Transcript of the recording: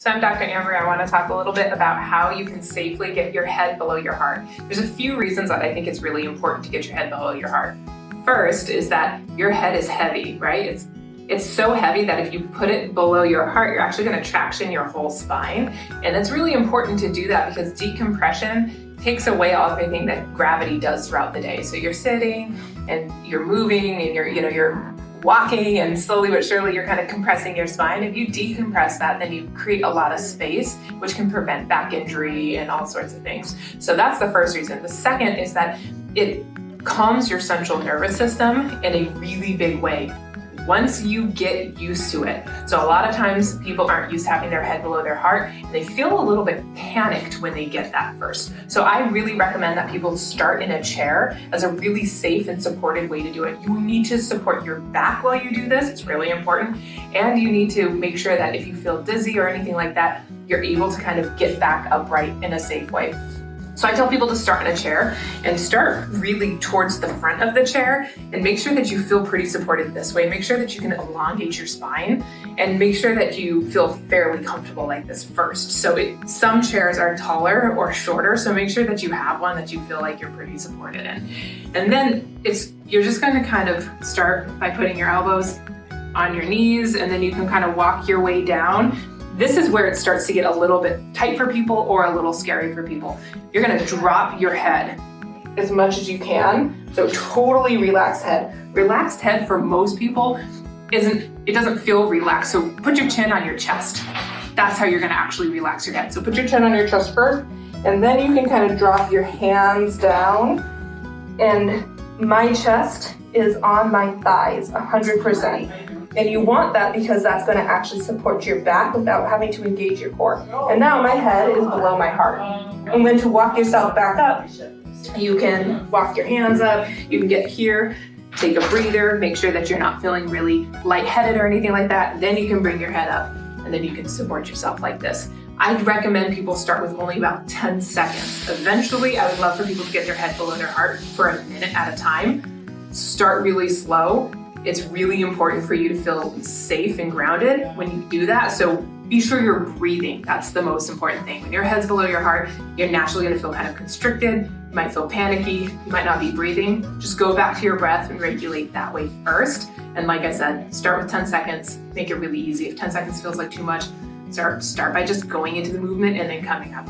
So I'm Dr. Amber. I want to talk a little bit about how you can safely get your head below your heart. There's a few reasons that I think it's really important to get your head below your heart. First is that your head is heavy, right? It's so heavy that if you put it below your heart, you're actually going to traction your whole spine. And it's really important to do that because decompression takes away all everything that gravity does throughout the day. So you're sitting and you're moving and you're walking, and slowly but surely you're kind of compressing your spine. If you decompress that, then you create a lot of space, which can prevent back injury and all sorts of things. So that's the first reason. The second is that it calms your central nervous system in a really big way once you get used to it. So a lot of times people aren't used to having their head below their heart, and they feel a little bit panicked when they get that first. So I really recommend that people start in a chair as a really safe and supported way to do it. You need to support your back while you do this, it's really important. And you need to make sure that if you feel dizzy or anything like that, you're able to kind of get back upright in a safe way. So I tell people to start in a chair and start really towards the front of the chair and make sure that you feel pretty supported this way. Make sure that you can elongate your spine and make sure that you feel fairly comfortable like this first. So some chairs are taller or shorter, so make sure that you have one that you feel like you're pretty supported in. And then you're just gonna kind of start by putting your elbows on your knees, and then you can kind of walk your way down. This is where it starts to get a little bit tight for people or a little scary for people. You're gonna drop your head as much as you can. So totally relaxed head. Relaxed head for most people it doesn't feel relaxed. So put your chin on your chest. That's how you're gonna actually relax your head. So put your chin on your chest first, and then you can kind of drop your hands down. And my chest is on my thighs, 100%. And you want that because that's going to actually support your back without having to engage your core. And now my head is below my heart. And then to walk yourself back up, you can walk your hands up, you can get here, take a breather, make sure that you're not feeling really lightheaded or anything like that. Then you can bring your head up, and then you can support yourself like this. I'd recommend people start with only about 10 seconds. Eventually, I would love for people to get their head below their heart for a minute at a time. Start really slow. It's really important for you to feel safe and grounded when you do that. So be sure you're breathing. That's the most important thing. When your head's below your heart, you're naturally going to feel kind of constricted. You might feel panicky. You might not be breathing. Just go back to your breath and regulate that way first. And like I said, start with 10 seconds. Make it really easy. If 10 seconds feels like too much, start by just going into the movement and then coming up.